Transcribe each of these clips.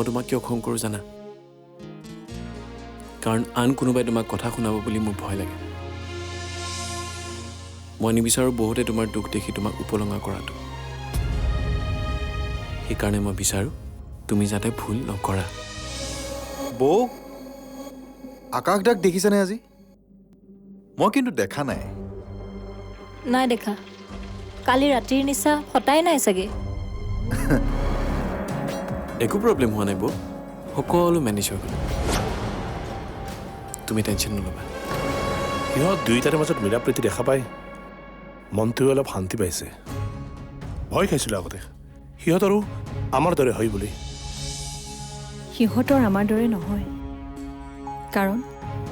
তোমাক কিয় খং কৰোঁ জানা? কাৰণ আন কোনোবাই তোমাক কথা শুনাব বুলি মোৰ ভয় লাগে। মই নিবিচাৰোঁ বহুতে তোমাৰ দুখ দেখি তোমাক উপলঙা কৰাটো। সেইকাৰণে মই বিচাৰোঁ তুমি যাতে ভুল নকৰা। বৌ, আকাশ দাক দেখিছেনে আজি? মই কিন্তু দেখা নাই। নাই দেখা। কালি ৰাতিৰ নিচা ফটাই নাই চাগে। একো প্ৰব্লেম হোৱা নাই বৌ, সকলো মেনেজ হৈ গ'ল। তুমি টেনশ্যন নল'বা। সিহঁত দুয়োটাৰে মাজত মিলা প্ৰীতি দেখা পাই মনটোৱে অলপ শান্তি পাইছে। ভয় খাইছিলোঁ আগতে সিহঁত আৰু আমাৰ দৰে হয় বুলি। সিহঁতৰ আমাৰ দৰে নহয়, কাৰণ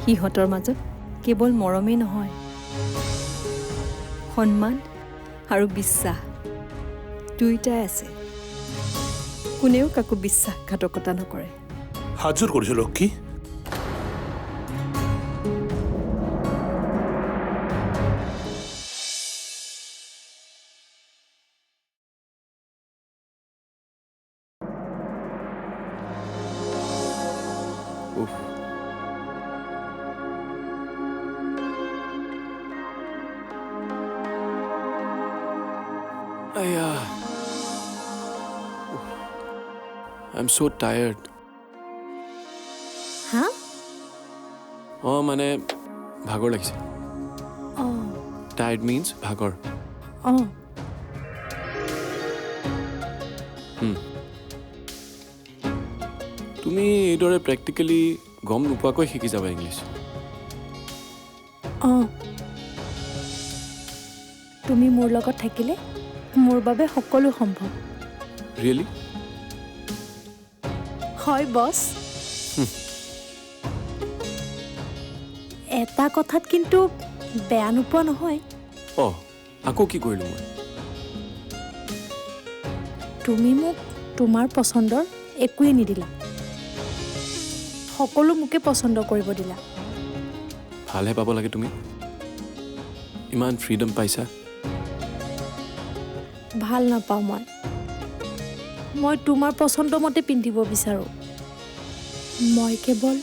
সিহঁতৰ মাজত কেৱল মৰমেই নহয়, সন্মান আৰু বিশ্বাস দুয়োটাই আছে। কোনেও কাকো বিশ্বাসঘাতকতা নকৰে। হাতযোৰ কৰিছোঁ লক্ষী। I'm so tired. হা? মানে ভাগৰ লাগিছে। Tired means ভাগৰ। তুমি এইদৰে প্ৰেক্টিকেলি গম নোপোৱাকৈ শিকি যাবা ইংলিছ। তুমি মোৰ লগত থাকিলে মোৰ বাবে সকলো সম্ভৱ। ৰিয়েলি? হয় বছ। এটা কথাত কিন্তু বেয়া নোপোৱা নহয়। আকৌ কি কৰিলোঁ মই? তুমি মোক তোমাৰ পচন্দৰ একোৱেই নিদিলা, সকলো মোকে পচন্দ কৰিব দিলা। ভালহে পাব লাগে তুমি, ইমান ফ্ৰীডম পাইছা। ভাল নাপাওঁ মই তোমাৰ পচন্দ মতে পিন্ধিব বিচাৰোঁ। মই কেৱল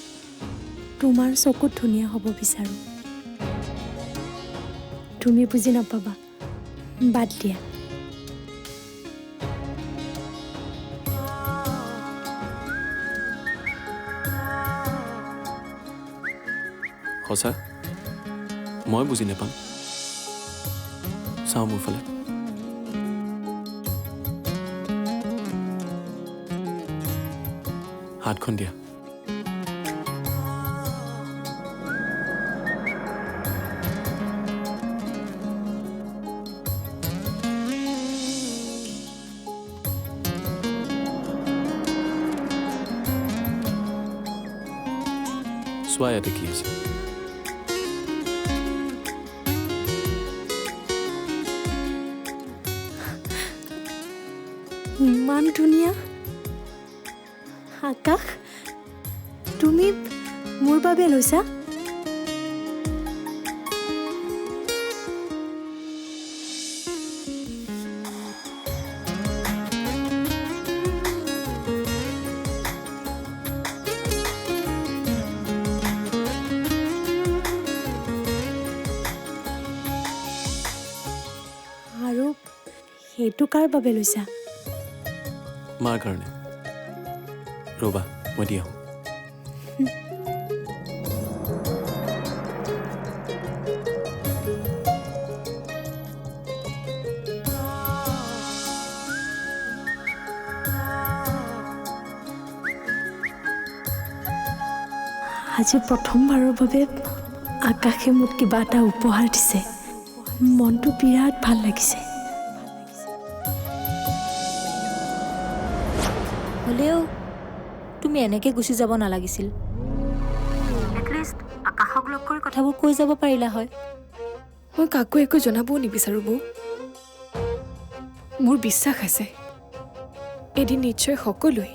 তোমাৰ চকুত ধুনীয়া হ'ব বিচাৰোঁ। তুমি বুজি নাপাবা, বাদ দিয়া। সঁচা মই বুজি নাপাম। চাওঁ মোৰ ফালে। হাতখন দিয়া। চোৱা ইয়াতে কি আছে। ইমান ধুনীয়া আকাশ, তুমি মোৰ বাবে লৈছা? আৰু সেইটো কাৰ বাবে লৈছা? মাৰ কাৰণে। ৰ'বা মই দি আহোঁ। আজি প্ৰথমবাৰৰ বাবে আকাশে মোক কিবা এটা উপহাৰ দিছে। মনটো বিৰাট ভাল লাগিছে। হ'লেও তুমি এনেকৈ গুচি যাব নালাগিছিল। এটলিষ্ট আকাশক লগ কৰি কথাবোৰ কৈ যাব পাৰিলা হয়। মই কাকো একো জনাবও নিবিচাৰোঁ বৌ। মোৰ বিশ্বাস আছে এদিন নিশ্চয় সকলোৱে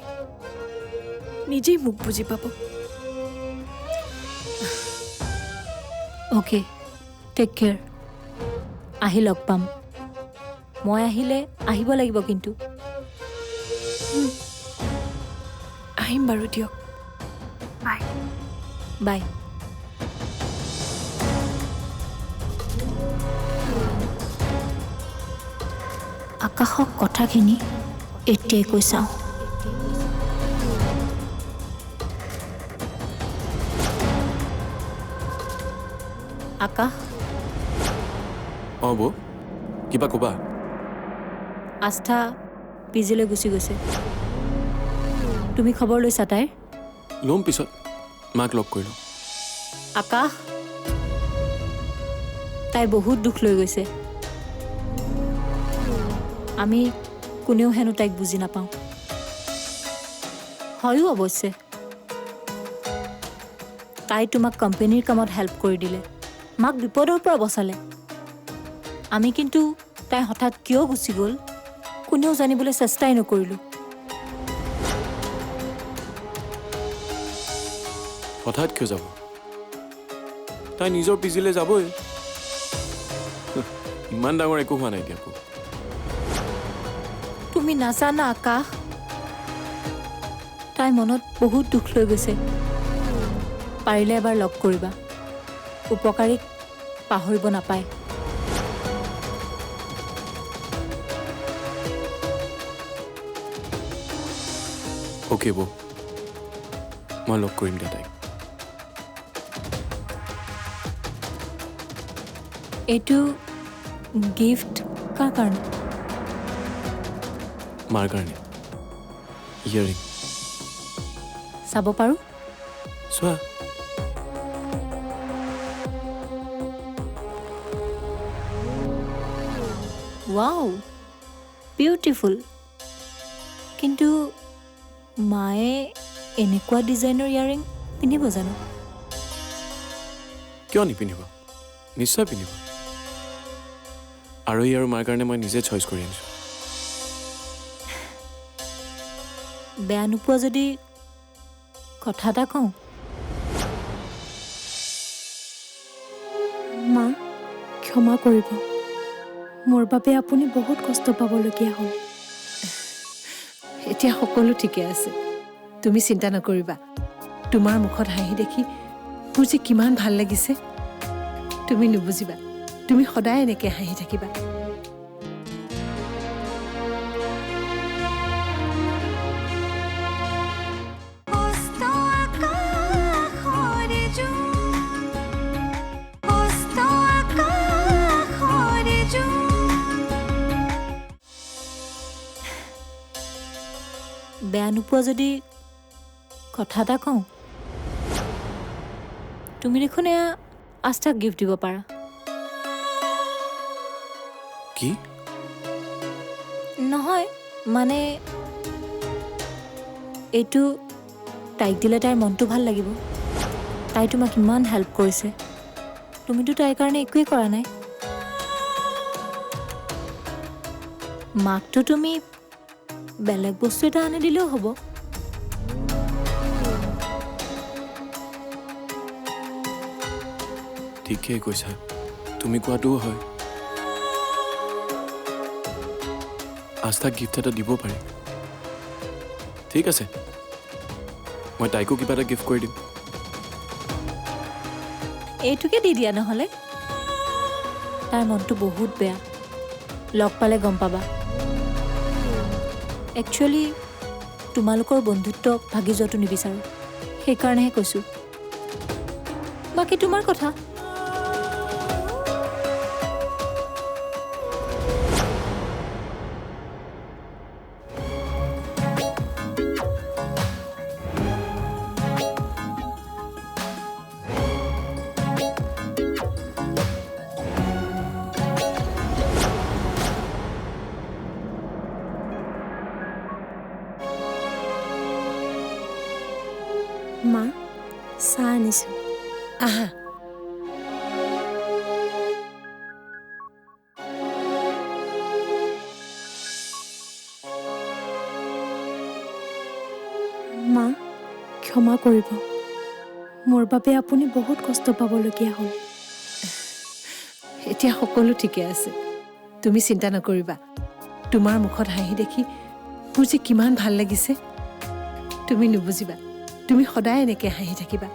নিজেই মোক বুজি পাব। Okay, take care. আহি লগ পাম। মই আহিলে আহিব লাগিব কিন্তু। আহিম বাৰু দিয়ক বাই বাই আকাশক কথাখিনি এতিয়াই কৈ চাওঁ আকাশ অঁ বৌ কিবা ক'বা আস্থা পিজিলৈ গুচি গৈছে তুমি খবৰ লৈছা তাইৰ ল'ম পিছত মাক লগ কৰি লওঁ আকাশ তাই বহুত দুখ লৈ গৈছে আমি কোনেও হেনো তাইক বুজি নাপাওঁ হয়ো অৱশ্যে তাই তোমাক কোম্পানীৰ কামত হেল্প কৰি দিলে মাক বিপদৰ পৰা বচালে আমি কিন্তু তাই হঠাৎ কিয় গুচি গ'ল কোনেও জানিবলৈ চেষ্টাই নকৰিলোঁ হঠাৎ কিয় যাব তাই নিজৰ পিজিলৈ যাবই ইমান ডাঙৰ একো হোৱা নাই এতিয়া আকৌ তুমি নাজানা আকাশ তাই মনত বহুত দুখ লৈ গৈছে পাৰিলে এবাৰ লগ কৰিবা উপকাৰীক পাহৰিব নাপায় অ'কে বৌ মই লগ কৰিম দিয়া তাইক এইটো গিফ্ট কাৰ কাৰণে মাৰ কাৰণে ইয়েৰিং চাব পাৰোঁ চোৱা ৱাও বিউটিফুল কিন্তু মায়ে এনেকুৱা ডিজাইনৰ ইয়াৰিং পিন্ধিব জানো কিয় নিপিন্ধিব নিশ্চয় পিন্ধিব আৰু ইয়াৰ মাৰ কাৰণে মই নিজে চইচ কৰি আনিছোঁ বেয়া নোপোৱা যদি কথা এটা কওঁ মা ক্ষমা কৰিব মোৰ বাবে আপুনি বহুত কষ্ট পাবলগীয়া হ'ল এতিয়া সকলো ঠিকে আছে তুমি চিন্তা নকৰিবা তোমাৰ মুখত হাঁহি দেখি মোৰ যে কিমান ভাল লাগিছে তুমি নুবুজিবা তুমি সদায় এনেকৈ হাঁহি থাকিবা বেয়া নোপোৱা যদি কথা এটা কওঁ তুমি দেখোন এয়া আস্থাক গিফ্ট দিব পাৰা কি নহয় মানে এইটো তাইক দিলে তাইৰ মনটো ভাল লাগিব তাই তোমাক ইমান হেল্প কৰিছে তুমিতো তাইৰ কাৰণে একোৱেই কৰা নাই মাকটো তুমি বেলেগ বস্তু এটা আনি দিলেও হ'ব ঠিকেই কৈছা তুমি কোৱাটোও হয় আস্থাক গিফ্ট এটা দিব পাৰি ঠিক আছে মই তাইকো কিবা এটা গিফ্ট কৰি দিম এইটোকে দি দিয়া নহ'লে তাইৰ মনটো বহুত বেয়া লগ পালে গম পাবা একচুৱেলি তোমালোকৰ বন্ধুত্ব ভাগি যোৱাটো নিবিচাৰোঁ সেইকাৰণেহে কৈছোঁ বাকী তোমাৰ কথা মা চাহ আনিছোঁ আহা মা ক্ষমা কৰিব মোৰ বাবে আপুনি বহুত কষ্ট পাবলগীয়া হ'ল এতিয়া সকলো ঠিকে আছে তুমি চিন্তা নকৰিবা তোমাৰ মুখত হাঁহি দেখি মোৰ যে কিমান ভাল লাগিছে তুমি নুবুজিবা তুমি সদায় এনেকৈ হাঁহি থাকিবা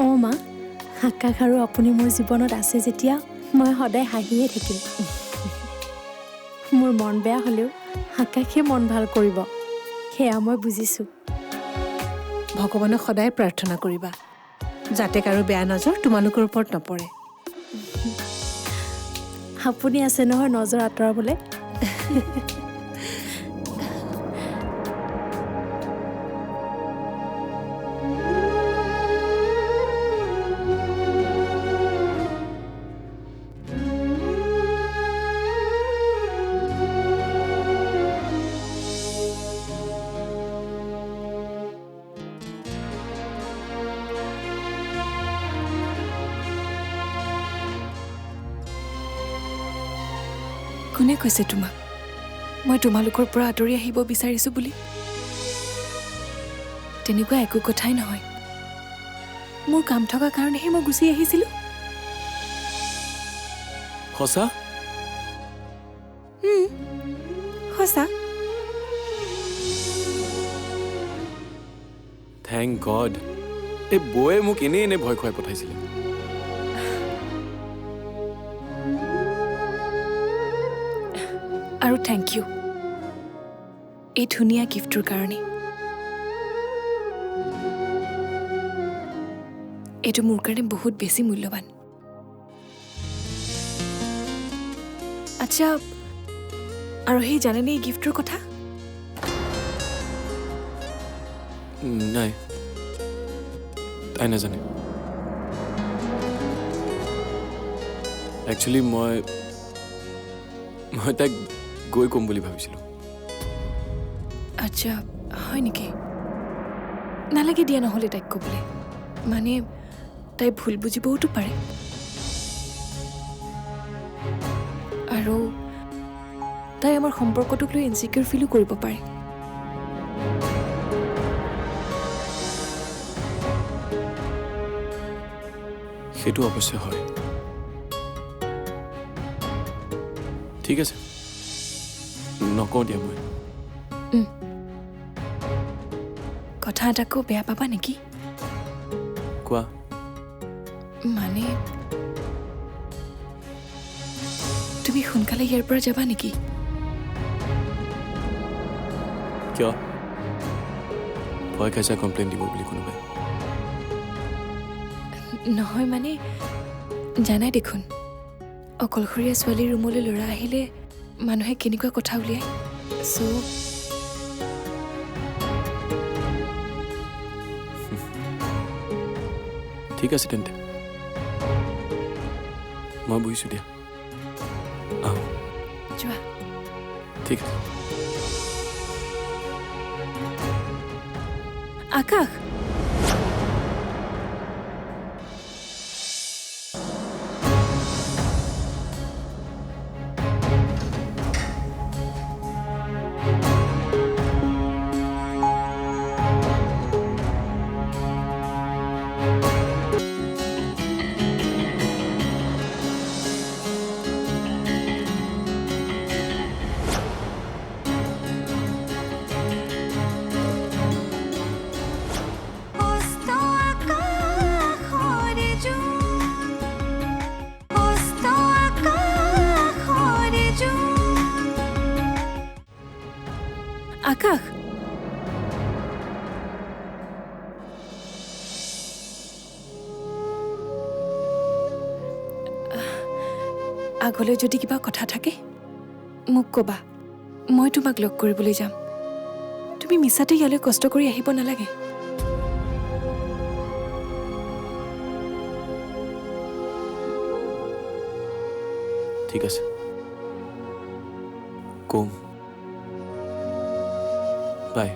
অঁ মা, আকাশ আৰু আপুনি মোৰ জীৱনত আছে যেতিয়া মই সদায় হাঁহিয়ে থাকিম। মোৰ মন বেয়া হ'লেও আকাশে মন ভাল কৰিব, সেয়া মই বুজিছোঁ। ভগৱানক সদায় প্ৰাৰ্থনা কৰিবা যাতে কাৰো বেয়া নজৰ তোমালোকৰ ওপৰত নপৰে। আপুনি আছে নহয় নজৰ আঁতৰাবলৈ। কোনে কৈছে তোমাক মই তোমালোকৰ পৰা আঁতৰি আহিব বিচাৰিছোঁ বুলি? তেনেকুৱা একো কথাই নহয়। মোৰ কাম থকা কাৰণেহে মই গুচি আহিছিলোঁ। সঁচা? সঁচা। থেংক গড, এই বৌয়ে মোক এনেই এনে ভয় খুৱাই পঠাইছিলে। আৰু থেংক ইউ এই ধুনীয়া গিফ্টটোৰ কাৰণে। এইটো মোৰ কাৰণে বহুত বেছি মূল্যৱান। আচ্ছা, আৰু সেই জানেনে এই গিফ্টটোৰ কথা? নাই, তাই নাজানে। একচুৱেলি মই তাইক গৈ ক'ম বুলি ভাবিছিলোঁ। আচ্ছা, হয় নেকি? নালাগে দিয়া নহ'লে তাইক ক'বলৈ, মানে তাই ভুল বুজিবওতো পাৰে। আৰু তাই আমাৰ সম্পৰ্কটোক লৈ ইনচিকিউৰ ফিলো কৰিব পাৰে। সেইটো অৱশ্যে হয়। ঠিক আছে, নকওঁ দিয়া মই। কথা এটাকো বেয়া পাবা নেকি? কোৱা। মানে তুমি সোনকালে ইয়াৰ পৰা যাবা নেকি? কিয়? ভয় খাইছা কমপ্লেইন দিব বুলি কোনোবাই? নহয় মানে জানাই দেখোন, অকলশৰীয়া ছোৱালীৰ ৰুমলৈ ল'ৰা আহিলে মানুহে কেনেকুৱা কথা উলিয়ায়। চ' ঠিক আছে তেন্তে, মই বুজিছোঁ দিয়া। আহ, যোৱা। ঠিক আছে। আকাশ, আকাশ, আগলৈ যদি কিবা কথা থাকে মোক ক'বা, মই তোমাক লগ কৰিবলৈ যাম। তুমি মিছাতে ইয়ালৈ কষ্ট কৰি আহিব নালাগে। ঠিক আছে, কম। বাই।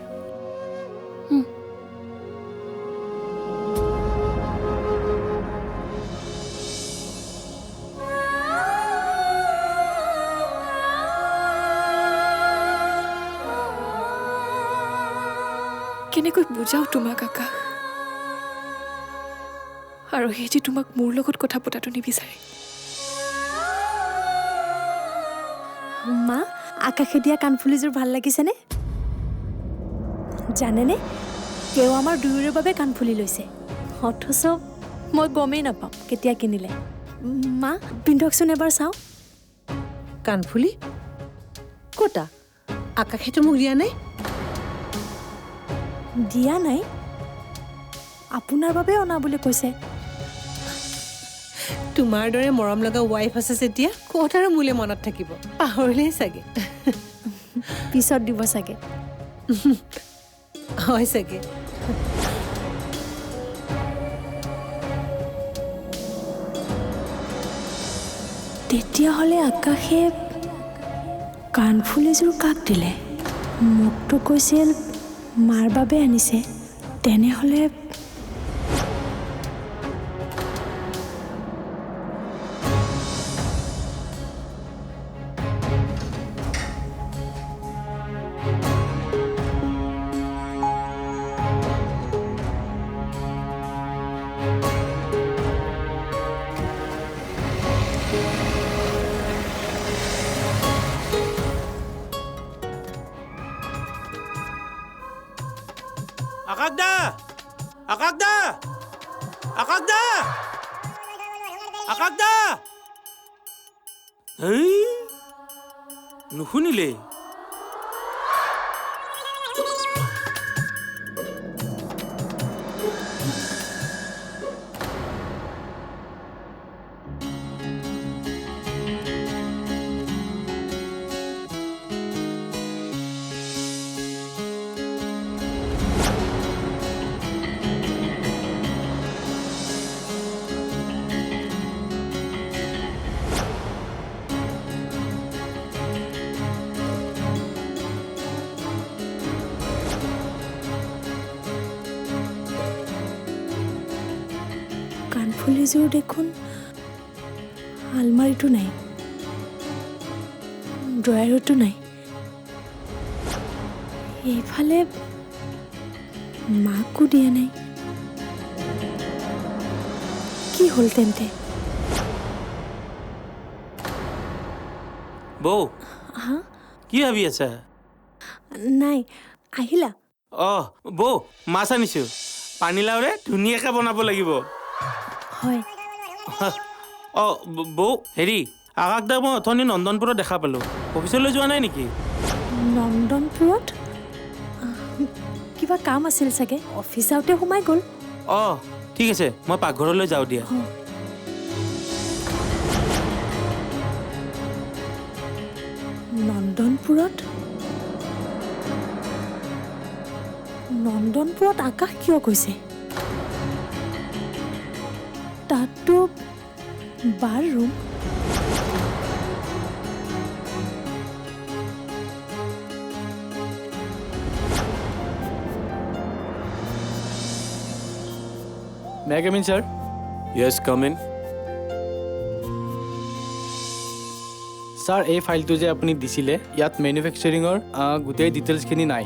কেনেকৈ বুজাও তোমাক আকাশ? আৰু সেই যে তোমাক মোৰ লগত কথা পতাটো নিবিচাৰে। মা, আকাশে দিয়া কাণফুলিযোৰ ভাল লাগিছেনে? জানেনে তেওঁ আমাৰ দুয়োৰে বাবে কাণ ফুলি লৈছে অথচ মই গমেই নাপাওঁ কেতিয়া কিনিলে মা পিন্ধকচোন এবাৰ চাওঁ কাণফুলি ক'তা আকাশেতো মোক দিয়া নাই দিয়া নাই আপোনাৰ বাবে অনা বুলি কৈছে তোমাৰ দৰে মৰম লগা ৱাইফ আছে যেতিয়া ক'ত আৰু মোলে মনত থাকিব পাহৰিলেই চাগে পিছত দিব চাগে হয় চাগে তেতিয়াহ'লে আকাশে কাণফুল এযোৰ কাক দিলে মোকতো কৈছিল মাৰ বাবে আনিছে তেনেহ'লে আকাশ দা আকাশ দা আকাশ দা আকাশ দা নুশুনিলে কাণফুলিযোৰ দেখোন আলমাৰিটো নাই ড্ৰয়াৰতো নাই এইফালে মাকো দিয়া নাই কি হ'ল তেন্তে বৌ হা কি ভাবি আছা নাই আহিলা অঁ বৌ মাছ আনিছোঁ পানীলাওৰে ধুনীয়াকৈ বনাব লাগিব হয় অঁ বৌ হেৰি আকাশ দা মই অথনি নন্দনপুৰত দেখা পালোঁ অফিচলৈ যোৱা নাই নেকি নন্দনপুৰত কিবা কাম আছিল চাগে অফিচ আউটে সোমাই গ'ল অঁ ঠিক আছে মই পাকঘৰলৈ যাওঁ দিয়া নন্দনপুৰত আকাশ কিয় গৈছে তাততো বাৰ room May I come in, sir? Yes, come in. Sir এই ফাইলটো যে আপুনি দিছিলে ইয়াত মেনুফেকচাৰিঙৰ গোটেই ডিটেইলছখিনি নাই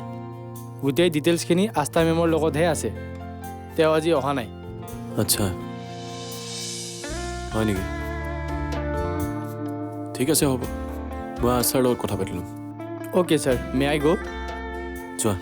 গোটেই ডিটেইলছখিনি আস্থা মেমৰ লগতহে আছে তেওঁ আজি অহা নাই আচ্ছা হয় নেকি ঠিক আছে হ'ব মই আশাৰ লগত কথা পাতি ল'ম অ'কে ছাৰ মে আই গ' যোৱা